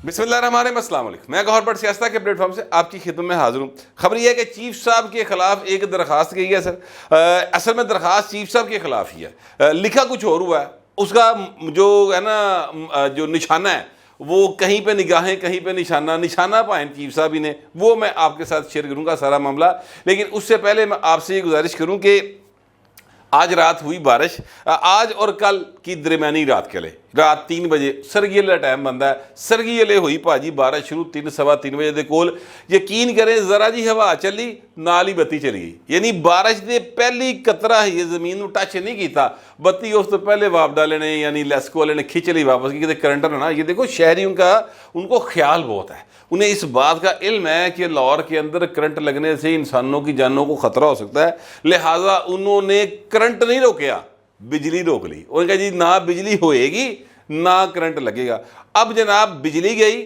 बिस्मिल्लाहिर्रहमानिर्रहीम, अस्सलाम वालेकुम। मैं गौहर बट सियासत के प्लेटफॉर्म से आपकी खिदमत में हाजिर हूँ। खबर यह है कि चीफ साहब के खिलाफ एक दरखास्त गई है सर। असल में दरखास्त चीफ साहब के खिलाफ ही है, लिखा कुछ और हुआ है। उसका जो है ना जो निशाना है वो कहीं पे निगाहें कहीं पे निशाना पाएं चीफ साहब ही ने, वो मैं आपके साथ शेयर करूँगा सारा मामला। लेकिन उससे पहले मैं आपसे ये गुजारिश करूँ कि आज रात हुई बारिश, आज और कल की दरमियानी रात के लिए रात 3 बजे सरगी वाला टाइम बनता है। सरगी वाले हुई भाजी बारिश शुरू 3 सवा 3 बजे के कोल। यकीन करें जरा जी हवा चली नाल ही बत्ती चली गई, यानी बारिश के पहली कतरा ही जमीन में टच नहीं किया, बत्ती उस तो पहले वापडा लेने यानी लेस्को वाले ने खिंच ली वापस की करंट ना। ये देखो शहरियों का उनको ख्याल बहुत है, उन्हें इस बात का इल्म है कि लाहौर के अंदर करंट लगने से इंसानों की जानों को ख़तरा हो सकता है, लिहाजा उन्होंने करंट नहीं रोका, बिजली रोक ली। और कहा जी ना बिजली होएगी ना करंट लगेगा। अब जनाब बिजली गई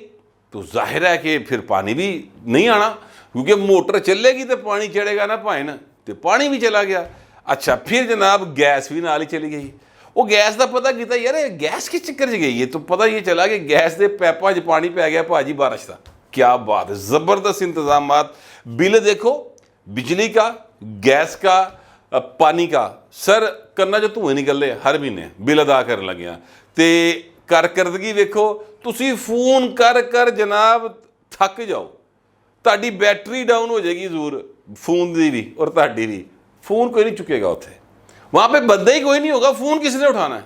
तो जाहिर है कि फिर पानी भी नहीं आना, क्योंकि मोटर चलेगी तो पानी चढ़ेगा ना भाई ना, तो पानी भी चला गया। अच्छा फिर जनाब गैस भी नाल ही चली गई। वो गैस का पता किया यार गैस किस चक्कर च गई है, तो पता ये चला कि गैस के पैपों च पानी पै गया भाजी बारिश का। क्या बात है, ज़बरदस्त इंतजाम। बिल देखो बिजली का, गैस का, पानी का, सर करना जो धुएं निकल रहे हर महीने बिल अदा कर लगे। तो कारकर्दगी वेखो, तुसी फोन कर कर जनाब थक जाओ, ताड़ी बैटरी डाउन हो जाएगी जरूर फोन की भी और ताड़ी भी। फोन कोई नहीं चुकेगा उत्थे, वहाँ पे बंदा ही कोई नहीं होगा, फ़ोन किसने उठाना है?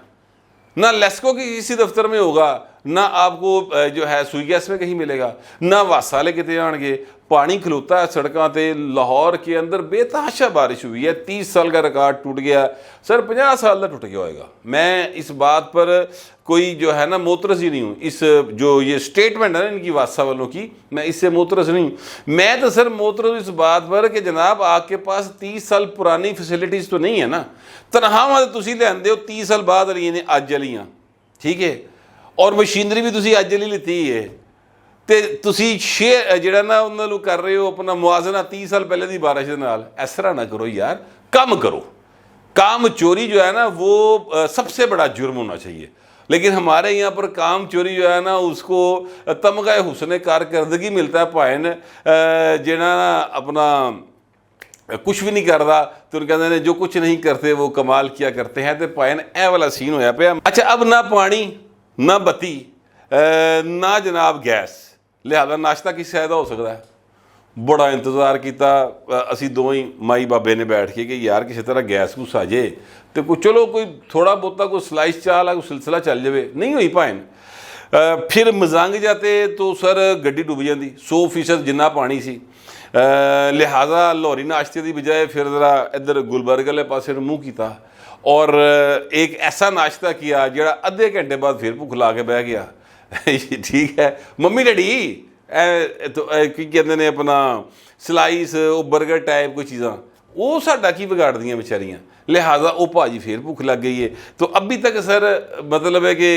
ना लेस्को की किसी दफ्तर में होगा, ना आपको जो है सुई गैस में कहीं मिलेगा, ना वासा वाले कितने आएंगे। पानी खलोता है सड़कों पे। लाहौर के अंदर बेतहाशा बारिश हुई है, 30 साल का रिकॉर्ड टूट गया सर, 50 साल का टूट गया होएगा। मैं इस बात पर कोई जो है ना मोतरस ही नहीं हूँ, इस जो ये स्टेटमेंट है ना इनकी वासा वालों की, मैं इससे मोतरस नहीं हूँ। मैं तो सर मोतरस इस बात पर कि जनाब आपके पास 30 साल पुरानी फैसिलिटीज़ तो नहीं है ना, तनख्वाह तो तुम लेंदे हो 30 साल बाद वाली ने अज वालियाँ, ठीक है, और मशीनरी भी तुम अज वाली लीती है, तो तुसी शेयर जिहड़ा ना उन्होंने कर रहे हो अपना मुआवजा 30 साल पहले की बारिश के नाल। इस तरह ना करो यार, काम करो। काम चोरी जो है ना वो सबसे बड़ा जुर्म होना चाहिए, लेकिन हमारे यहाँ पर काम चोरी जो है ना उसको तमगा हुस्न कारकर्दगी मिलता है। भाइन जिहड़ा अपना कुछ भी नहीं करता तो कहते हैं जो कुछ नहीं करते वो कमाल किया करते हैं, तो भाइन ए वाला सीन होया पे। अच्छा अब ना पानी ना बत्ती ना जनाब गैस, लिहाजा नाश्ता किस शायद हो सकता है। बड़ा इंतज़ार किया असी दो ही माई बाबे ने बैठ के कि यार किसी तरह गैस कुछ आ जाए तो कोई चलो कोई थोड़ा बहुता कोई स्लाइस चाह ला कोई सिलसिला चल जाए, नहीं हुई भाइन। फिर मजांग जाते तो सर गड्डी डुब जाती 100% जिन्ना पानी सी। लिहाजा लाहौरी नाश्ते की बजाय फिर ज़रा इधर गुलबर्ग वाले पासे मुँह किया और एक ऐसा नाश्ता किया जो अद्धे घंटे बाद फिर भुख ला के बह गया। ठीक है मम्मी डैडी तो की कहते हैं अपना स्लाइस बर्गर टाइप कोई चीज़ा वो साडा की बिगाड़ दियाँ बेचारियाँ, लिहाजा वो भाजी फिर भुख लग गई है। तो अभी तक सर मतलब है कि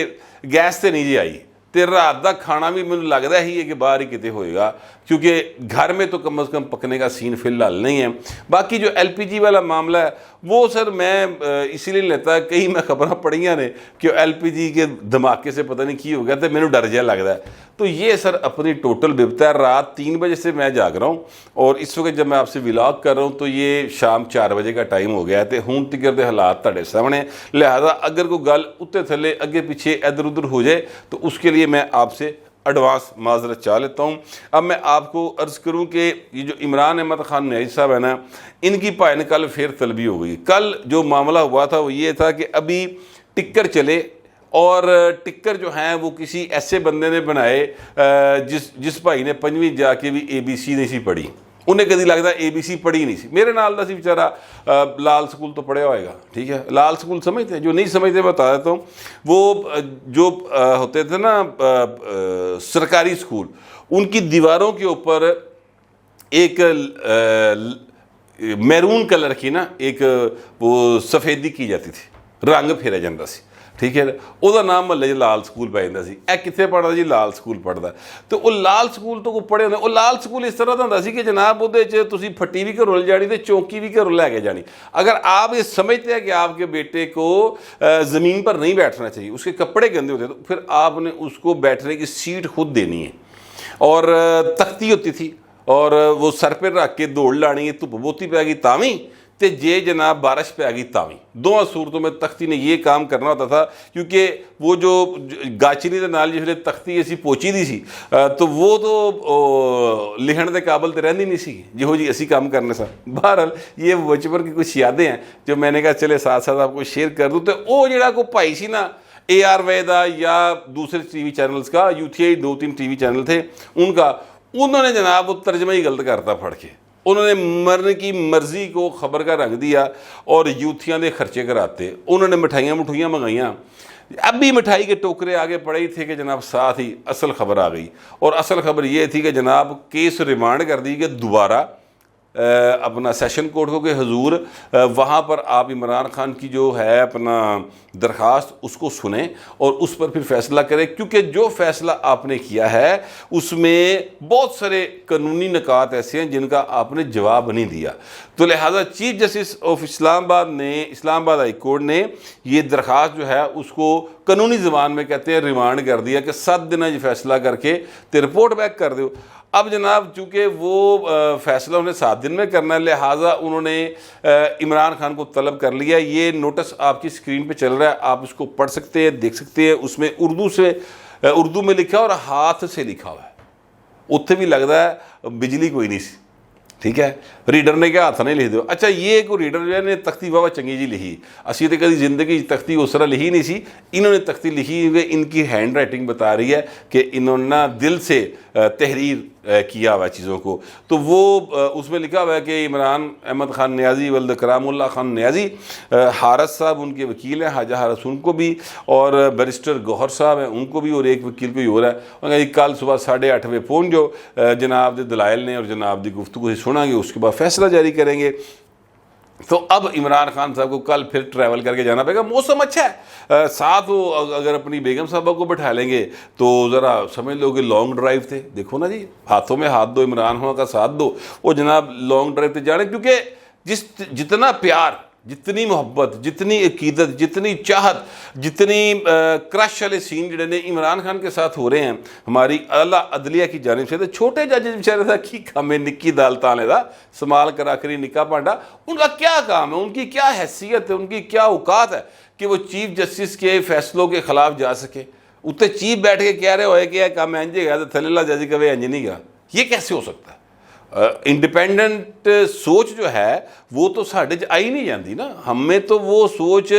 गैस तो नहीं जी आई, तो रात का खाना भी मैंने लगता ही है कि बाहर ही कितने होएगा, क्योंकि घर में तो कम से कम पकने का सीन फिलहाल नहीं है। बाकी जो LPG वाला मामला है वो सर मैं इसीलिए लेता, कई मैं खबर पढ़िया ने कि LPG के धमाके से पता नहीं की हो गया, तो मैंने डर जहा लगता है। तो ये सर अपनी टोटल बिपता है। रात 3 बजे से मैं जाग रहा हूँ और इस वक्त जब मैं आपसे व्लॉग कर रहा हूँ तो ये शाम 4 बजे का टाइम हो गया है, तो हूँ तिकर के हालात तुहाडे सामने। लिहाजा अगर कोई गल उत्ते थले अगे पीछे इधर उधर हो जाए तो उसके लिए मैं आपसे एडवांस माजरत चाह लेता हूँ। अब मैं आपको अर्ज़ करूँ कि ये जो इमरान अहमद खान न्याजी साहब है ना, इनकी भाइन कल फिर तलबी हो गई। कल जो मामला हुआ था वो ये था कि अभी टिक्कर चले और टिक्कर जो हैं वो किसी ऐसे बंदे ने बनाए जिस भाई ने 5वीं जाके भी ABC नहीं सी पढ़ी, उन्हें कभी लगता ABC पढ़ी नहीं सी। मेरे नाल दा सी बेचारा लाल स्कूल तो पढ़िया होएगा, ठीक है, लाल स्कूल समझते हैं, जो नहीं समझते बता देता हूँ। वो जो होते थे ना सरकारी स्कूल, उनकी दीवारों के ऊपर एक मैरून कलर की ना एक वो सफ़ेदी की जाती थी, रंग फेरा जाता सी, ٹھیک ہے, ਉਹਦਾ ਨਾਮ ਮਹੱਲੇ 'ਚ ਲਾਲ ਸਕੂਲ ਪੈ ਜਾਂਦਾ ਸੀ. ਇਹ ਕਿੱਥੇ ਪੜ੍ਹਦਾ ਜੀ? ਲਾਲ ਸਕੂਲ ਪੜ੍ਹਦਾ. ਤੇ ਉਹ ਲਾਲ ਸਕੂਲ ਤੋਂ ਕੋ ਪੜ੍ਹੇ ਹੁੰਦੇ. ਉਹ ਲਾਲ ਸਕੂਲ ਇਸ ਤਰ੍ਹਾਂ ਦਾ ਹੁੰਦਾ ਸੀ ਕਿ ਜਨਾਬ ਉਹਦੇ 'ਚ ਤੁਸੀਂ ਫੱਟੀ ਵੀ ਘਰੋਂ ਲੈ ਜਾਣੀ ਤੇ ਚੌਂਕੀ भी घरों ले के जानी. अगर आप ये समझते हैं कि आपके बेटे को ज़मीन पर नहीं बैठना चाहिए, उसके कपड़े गंदे होते हैं, तो फिर आपने उसको बैठने की सीट खुद देनी है. और तख्ती होती थी और वो सर पर रख के दौड़ लानी है. धुप बोती पै गई तावी ते जे जनाब बारिश पै गई तावी. दोनों सूरतों में तख्ती ने ये काम करना होता था, क्योंकि वो जो गाचनी के नाल जिसले तख्ती असी पोची दी सी तो वो तो लिखण के काबिल तो रहिंदी नहीं सी जिहो जी असी काम करने सा. बहरहाल ये बचपन की कुछ यादें हैं जो मैंने कहा चले साथ साथ आपको शेयर कर दूँ. तो वो जिहड़ा को भाई सी ना AR वैदा या दूसरे TV चैनल्स का, UTI 2-3 TV चैनल थे उनका, उन्होंने जनाब वो तर्जमा ही गलत करता पढ़ के. उन्होंने मरने की मर्ज़ी को ख़बर का रंग दिया और यूथियाँ के खर्चे कराते. उन्होंने मिठाइयाँ मंगाइयाँ. अब भी मिठाई के टोकरे आगे पड़े ही थे कि जनाब साथ ही असल ख़बर आ गई. और असल ख़बर ये थी कि जनाब केस रिमांड कर दी कि दोबारा अपना सेशन कोर्ट को कि हुजूर वहाँ पर आप इमरान खान की जो है अपना दरख्वास्त उसको सुने और उस पर फिर फ़ैसला करें, क्योंकि जो फ़ैसला आपने किया है उसमें बहुत सारे कानूनी निकात ऐसे हैं जिनका आपने जवाब नहीं दिया. तो लिहाजा chief justice of Islamabad high court ने ये दरख्वास्त जो है उसको कानूनी ज़बान में कहते हैं रिमांड कर दिया कि 7 दिन ये फ़ैसला करके तो रिपोर्ट बैक कर दो. अब जनाब चूँकि वो फ़ैसला उन्हें 7 दिन में करना है, लिहाजा उन्होंने इमरान खान को तलब कर लिया. ये नोटिस आपकी स्क्रीन पे चल रहा है, आप इसको पढ़ सकते हैं, देख सकते हैं. उसमें उर्दू में लिखा और हाथ से लिखा हुआ है. उत्थे भी लगता है बिजली कोई नहीं सी. ठीक है, रीडर ने क्या हाथ नहीं लिख दो. अच्छा, ये को रीडर जो है ने तख्ती बाबा चंगी जी लिखी. असी तो कभी ज़िंदगी तख्ती उस तरह लिखी नहीं सी. इन्होंने तख्ती लिखी हुई, इनकी हैंड राइटिंग बता रही है कि इन्होंने ना दिल से तहरीर किया हुआ चीज़ों को. तो वो उसमें लिखा हुआ है कि इमरान अहमद खान नियाज़ी वल्द करामुल्लाह खान नियाज़ी, हारस साहब उनके वकील हैं, हाजा हारस उनको भी, और बैरिस्टर गौहर साहब हैं उनको भी, और एक वकील कोई हो रहा है. उन्होंने कल सुबह 8:30 बजे पहुँच जाओ, जनाब के दलाइल ने और जनाब की गुफ्तगू से सुनांगे, उसके बाद फैसला जारी करेंगे. तो अब इमरान खान साहब को कल फिर ट्रैवल करके जाना पड़ेगा. मौसम अच्छा है, साथ वो अगर अपनी बेगम साहबा को बैठा लेंगे तो ज़रा समझ लो कि लॉन्ग ड्राइव थे. देखो ना जी, हाथों में हाथ दो, इमरान खान का साथ दो, वो जनाब लॉन्ग ड्राइव पे जाने. क्योंकि जितना प्यार, जितनी मोहब्बत, जितनी अकीदत, जितनी चाहत, जितनी क्रश वाले सीन जड़े ने इमरान खान के साथ हो रहे हैं हमारी आला अदलिया की जानिब से, तो छोटे जज बेचारे था की काम है, निक्की दाल ताने का संभाल कर आखिरी निक्का पांडा, उनका क्या काम है, उनकी क्या हैसियत है, उनकी क्या औकात है कि वो चीफ जस्टिस के फैसलों के ख़िलाफ़ जा सके. उत्ते चीफ बैठ के कह रहे हो कि यह काम इंज गया तो थले जज कवे इंज नहीं गया. ये कैसे हो सकता है? इंडिपेंडेंट सोच जो है वो तो साढ़े च आई नहीं जाती ना, हमें तो वो सोच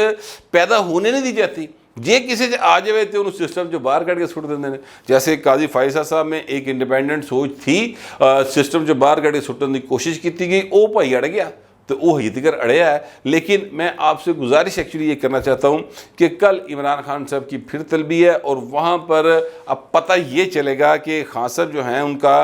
पैदा होने नहीं दी जाती. जे किसी से आ जाए तो उन्होंने सिस्टम जो बाहर कट के सुट देंगे ने. जैसे काजी फायसा साहब में एक इंडिपेंडेंट सोच थी, सिस्टम जो बाहर कट के सुटने की कोशिश की गई, वो भाई अड़ गया तो वो हजी तक अड़िया है. लेकिन मैं आपसे गुजारिश एक्चुअली ये करना चाहता हूँ कि कल इमरान खान साहब की फिर तलबी है और वहाँ पर अब पता ये चलेगा कि खान साहब जो हैं उनका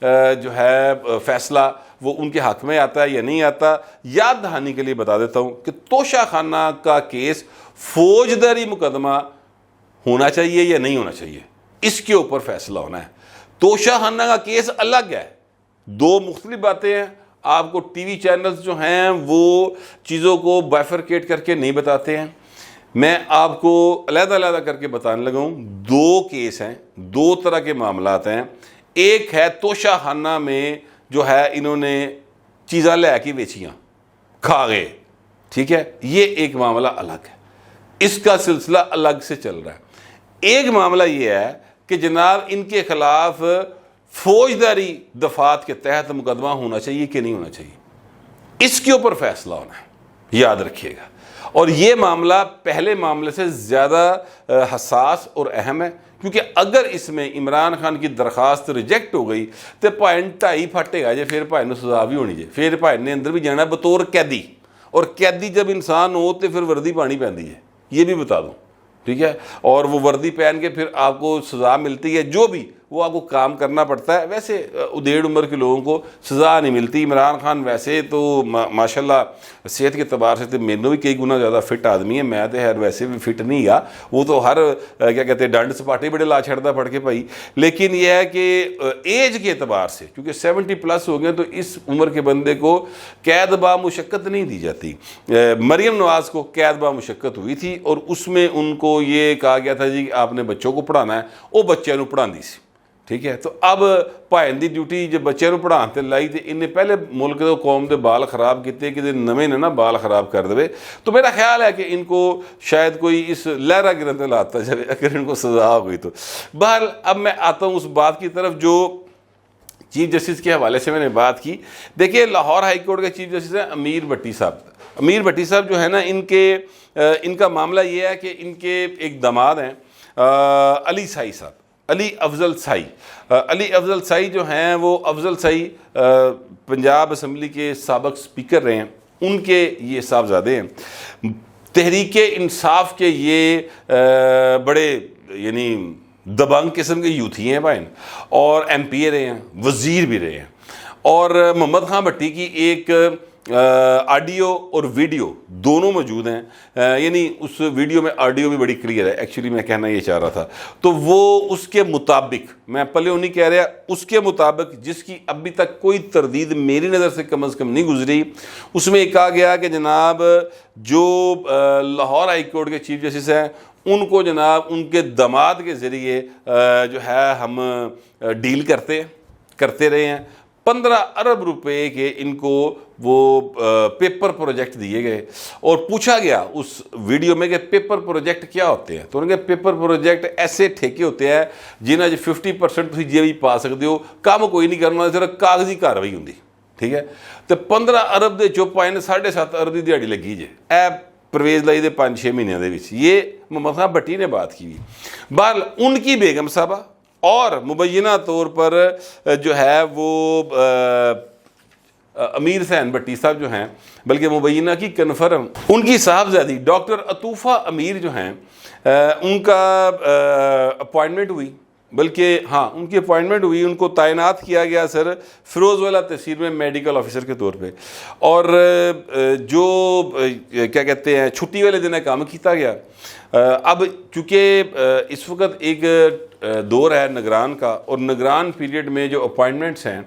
जो है फ़ैसला वो उनके हक़ में आता है या नहीं आता. याद दहानी के लिए बता देता हूँ कि तोशा खाना का केस फौजदारी मुकदमा होना चाहिए या नहीं होना चाहिए, इसके ऊपर फ़ैसला होना है. तोशा खाना का केस अलग है, 2 मुख्तलिफ बातें हैं. आपको टीवी चैनल्स जो हैं वो चीज़ों को बाइफरकेट करके नहीं बताते हैं. मैं आपको अलग-अलग करके बताने लगा हूँ. 2 केस हैं, 2 तरह के मामलात हैं. एक है तोशा खाना में जो है इन्होंने चीज़ा ले के बेचियाँ, खा गए, ठीक है, ये एक मामला अलग है, इसका सिलसिला अलग से चल रहा है. एक मामला ये है कि जनाब इनके ख़िलाफ़ फौजदारी दफात के तहत मुकदमा होना चाहिए कि नहीं होना चाहिए, इसके ऊपर फैसला होना है, याद रखिएगा. और ये मामला पहले मामले से ज़्यादा हसास और अहम है, क्योंकि अगर इसमें इमरान खान की दरख्वास्त रिजेक्ट हो गई तो भाई 2.5 फटेगा जे, फिर भाई सजा भी होनी जे, फिर भाई ने अंदर भी जाना बतौर कैदी. और कैदी जब इंसान हो तो फिर वर्दी पानी पैंदी है, ये भी बता दूँ, ठीक है. और वो वर्दी पहन के फिर आपको सज़ा मिलती है, जो भी وہ آپ کو کام کرنا پڑتا ہے. ویسے ادھیڑ عمر کے لوگوں کو سزا نہیں ملتی. عمران خان ویسے تو ماشاءاللہ صحت کے اعتبار سے تو میرے بھی کئی گنا زیادہ فٹ آدمی ہے, میں تو خیر ویسے بھی فٹ نہیں گا, وہ تو ہر کیا کہتے ہیں ڈانڈ سپاٹے بڑے لا چھڑتا پڑ کے بھائی. لیکن یہ ہے کہ ایج کے اعتبار سے چونکہ 70+ ہو گئے تو اس عمر کے بندے کو قید با مشقت نہیں دی جاتی. مریم نواز کو قید با مشقت ہوئی تھی اور اس میں ان کو یہ کہا گیا تھا جی کہ آپ نے بچوں کو پڑھانا ہے, وہ بچے نو پڑھا دی سی. ٹھیک ہے, تو اب بھائن دی ڈیوٹی جب بچے نو پڑھان تے لائی تے انہیں پہلے ملک دے قوم دے بال خراب کیتے کہ نویں نے نا بال خراب کر دے. تو میرا خیال ہے کہ ان کو شاید کوئی اس لہرا گرن تے لاتا جائے اگر ان کو سزا ہو گئی تو. بہرحال اب میں آتا ہوں اس بات کی طرف جو چیف جسٹس کے حوالے سے میں نے بات کی. دیکھیے لاہور ہائی کورٹ کے چیف جسٹس ہیں امیر بھٹی صاحب. امیر بھٹی صاحب جو ہے نا ان کا معاملہ یہ ہے کہ ان کے ایک داماد ہیں علی سائی صاحب, علی افضل سائی. علی افضل سائی جو ہیں وہ افضل سائی پنجاب اسمبلی کے سابق سپیکر رہے ہیں, ان کے یہ صاحبزادے ہیں. تحریک انصاف کے یہ بڑے یعنی دبنگ قسم کے یوتھی ہیں بھائن, اور ایم پی اے رہے ہیں, وزیر بھی رہے ہیں. اور محمد خان بھٹی کی ایک آڈیو اور ویڈیو دونوں موجود ہیں, یعنی اس ویڈیو میں آڈیو بھی بڑی کلیئر ہے, ایکچولی میں کہنا یہ چاہ رہا تھا. تو وہ اس کے مطابق, میں پلیوں نہیں کہہ رہا, اس کے مطابق جس کی ابھی تک کوئی تردید میری نظر سے کم از کم نہیں گزری, اس میں کہا گیا کہ جناب جو لاہور ہائی کورٹ کے چیف جسٹس ہیں ان کو جناب ان کے داماد کے ذریعے جو ہے ہم ڈیل کرتے رہے ہیں. 15 ارب روپے کے ان کو وہ پیپر پروجیکٹ دیے گئے اور پوچھا گیا اس ویڈیو میں کہ پیپر پروجیکٹ کیا ہوتے ہیں. تو انہوں نے کہا پیپر پروجیکٹ ایسے ٹھیکے ہوتے ہیں جنہیں 50% تھی جی بھی پا سکتے ہو, کام کوئی نہیں کرنا, صرف کاغذی کاروائی ہوں. ٹھیک ہے, تو 15 ارب دے چو 7.5 ارب دی دیہڑی لگی جے اے پرویز لائی دے 5-6 مہینے دے وچ. یہ محمد خان بھٹی نے بات کی. بہرحال ان کی بیگم صاحبہ اور مبینہ طور پر جو ہے وہ امیر حسین بھٹی صاحب جو ہیں, بلکہ مبینہ کی کنفرم ان کی صاحبزادی ڈاکٹر عطوفہ امیر جو ہیں, ان کا اپوائنٹمنٹ ہوئی. بلکہ ہاں ان کی اپوائنٹمنٹ ہوئی, ان کو تعینات کیا گیا سر فیروز والا تحصیل میں میڈیکل آفیسر کے طور پہ. اور جو کیا کہتے ہیں چھٹی والے دن کام کیتا گیا. اب چونکہ اس وقت ایک دور ہے نگران کا, اور نگران پیریڈ میں جو اپوائنٹمنٹس ہیں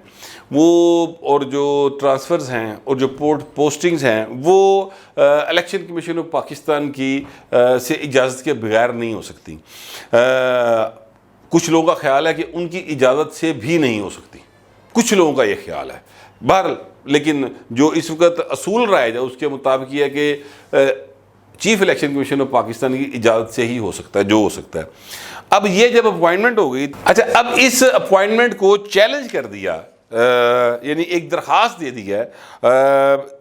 وہ اور جو ٹرانسفرز ہیں اور جو پوسٹنگز ہیں وہ الیکشن کمیشن آف پاکستان کی سے اجازت کے بغیر نہیں ہو سکتی. کچھ لوگوں کا خیال ہے کہ ان کی اجازت سے بھی نہیں ہو سکتی, کچھ لوگوں کا یہ خیال ہے. بہرحال لیکن جو اس وقت اصول رائج ہے اس کے مطابق یہ ہے کہ chief election commission of Pakistan کی اجازت سے ہی ہو سکتا ہے جو ہو سکتا ہے. اب یہ جب اپوائنٹمنٹ ہو گئی, اچھا اب اس اپوائنٹمنٹ کو چیلنج کر دیا, یعنی ایک درخواست دے دی ہے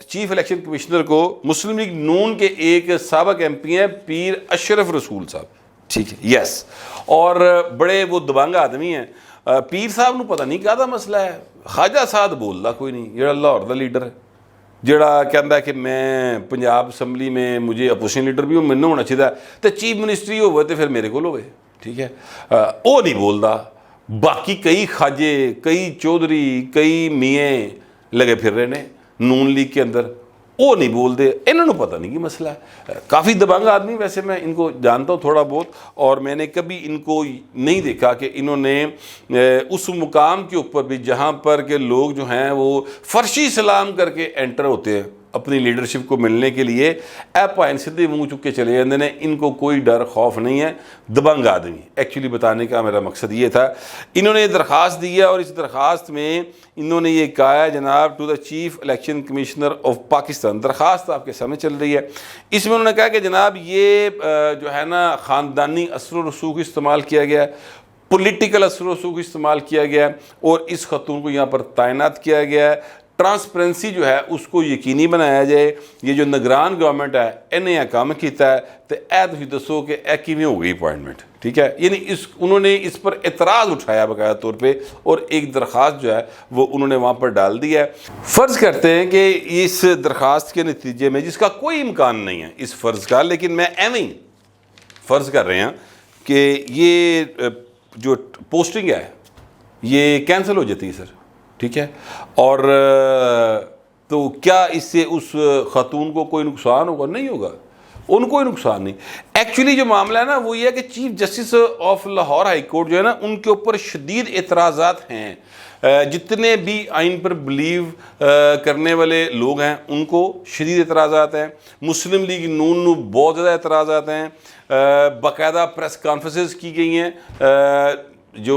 چیف الیکشن کمشنر کو مسلم لیگ نون کے ایک سابق ایم پی ہیں پیر اشرف رسول صاحب. ٹھیک ہے, یس, اور بڑے وہ دبنگ آدمی ہیں. پیر صاحب نو پتہ نہیں کیا دا مسئلہ ہے, خواجہ سعد بولدا کوئی نہیں جڑا لاہور دا لیڈر ہے, جڑا کہندا ہے کہ میں پنجاب اسمبلی میں مجھے اپوزیشن لیڈر بھی ہوں, مینوں ہونا چاہیے تے چیف منسٹری ہوئے تے پھر میرے کول ہوئے. ٹھیک ہے, وہ نہیں بولدا. باقی کئی خواجے, کئی چودھری, کئی میاں لگے پھر رہے نے نون لیگ کے اندر, وہ نہیں بولتے. انہوں نے پتہ نہیں کہ مسئلہ ہے. کافی دبنگ آدمی, ویسے میں ان کو جانتا ہوں تھوڑا بہت, اور میں نے کبھی ان کو نہیں دیکھا کہ انہوں نے اس مقام کے اوپر بھی جہاں پر کہ لوگ جو ہیں وہ فرشی سلام کر کے انٹر ہوتے ہیں اپنی لیڈرشپ کو ملنے کے لیے, اے پائن سدھے منہ چک کے چلے جاتے ہیں. ان کو کوئی ڈر خوف نہیں ہے, دبنگ آدمی. ایکچولی بتانے کا میرا مقصد یہ تھا. انہوں نے درخواست دی ہے اور اس درخواست میں انہوں نے یہ کہا ہے جناب to the chief election commissioner of Pakistan. درخواست آپ کے سامنے چل رہی ہے. اس میں انہوں نے کہا کہ جناب یہ جو ہے نا خاندانی اثر و رسوخ استعمال کیا گیا ہے, پولیٹیکل اثر و رسوخ استعمال کیا گیا ہے, اور اس خاتون کو یہاں پر تعینات کیا گیا ہے. ٹرانسپیرنسی جو ہے اس کو یقینی بنایا جائے. یہ جو نگران گورنمنٹ ہے انہیں کام کیتا ہے, تو اے تسی دسو کہ اے کیویں ہو گئی اپوائنٹمنٹ. ٹھیک ہے, یعنی انہوں نے اس پر اعتراض اٹھایا باقاعدہ طور پہ, اور ایک درخواست جو ہے وہ انہوں نے وہاں پر ڈال دی ہے. فرض کرتے ہیں کہ اس درخواست کے نتیجے میں, جس کا کوئی امکان نہیں ہے اس فرض کا, لیکن میں ایویں فرض کر رہے ہیں کہ یہ جو پوسٹنگ ہے یہ کینسل ہو جاتی ہے سر، ٹھیک ہے. اور تو کیا اس سے اس خاتون کو کوئی نقصان ہوگا؟ نہیں ہوگا، ان کو کوئی نقصان نہیں. ایکچولی جو معاملہ ہے نا وہ یہ ہے کہ chief justice of Lahore high court جو ہے نا ان کے اوپر شدید اعتراضات ہیں. جتنے بھی آئین پر بلیو کرنے والے لوگ ہیں ان کو شدید اعتراضات ہیں. مسلم لیگ نون بہت زیادہ اعتراضات ہیں. باقاعدہ پریس کانفرنسز کی گئی ہیں جو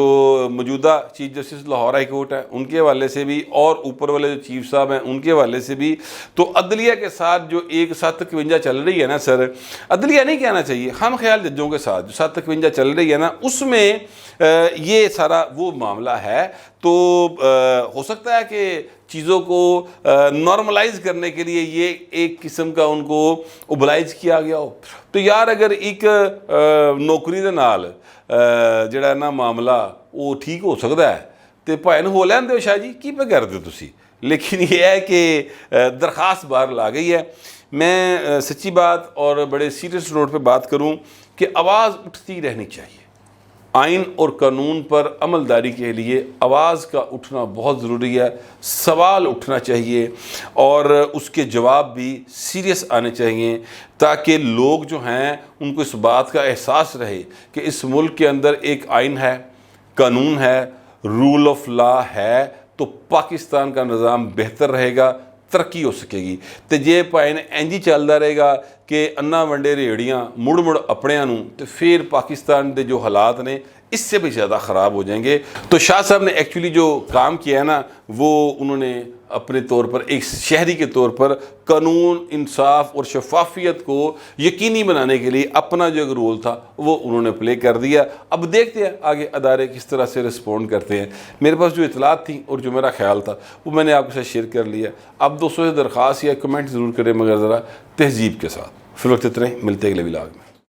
موجودہ chief justice Lahore high court ہے ان کے حوالے سے بھی، اور اوپر والے جو چیف صاحب ہیں ان کے حوالے سے بھی. تو عدلیہ کے ساتھ جو 751 چل رہی ہے نا سر، عدلیہ نہیں کہنا چاہیے، ہم خیال ججوں کے ساتھ جو 751 چل رہی ہے نا اس میں یہ سارا وہ معاملہ ہے. تو ہو سکتا ہے کہ چیزوں کو نارملائز کرنے کے لیے یہ ایک قسم کا ان کو اوبلائز کیا گیا ہو. تو یار اگر ایک نوکری دے نال جڑا نا معاملہ وہ ٹھیک ہو سکتا ہے تو بھائی ہو لین دو شاہ جی، کی پہ کر دو تسی. لیکن یہ ہے کہ درخواست باہر لا گئی ہے. میں سچی بات اور بڑے سیریس نوٹ پہ بات کروں کہ آواز اٹھتی رہنی چاہیے. آئین اور قانون پر عملداری کے لیے آواز کا اٹھنا بہت ضروری ہے. سوال اٹھنا چاہیے اور اس کے جواب بھی سیریس آنے چاہیے تاکہ لوگ جو ہیں ان کو اس بات کا احساس رہے کہ اس ملک کے اندر ایک آئین ہے، قانون ہے، رول آف لا ہے، تو پاکستان کا نظام بہتر رہے گا، ترقی ہو سکے گی. تو یہ پائن اینجی چلتا رہے گا کہ انا ونڈے ریڑیاں مڑ مڑ اپنیاں نوں، تو پھر پاکستان دے جو حالات نے اس سے بھی زیادہ خراب ہو جائیں گے. تو شاہ صاحب نے ایکچولی جو کام کیا ہے نا وہ انہوں نے اپنے طور پر ایک شہری کے طور پر قانون، انصاف اور شفافیت کو یقینی بنانے کے لیے اپنا جو رول تھا وہ انہوں نے پلے کر دیا. اب دیکھتے ہیں آگے ادارے کس طرح سے رسپونڈ کرتے ہیں. میرے پاس جو اطلاعات تھیں اور جو میرا خیال تھا وہ میں نے آپ کے ساتھ شیئر کر لیا. اب دوستوں سے درخواست یا کمنٹ ضرور کریں مگر ذرا تہذیب کے ساتھ. فی الوقت اتنے، ملتے ہیں اگلے ولاگ میں.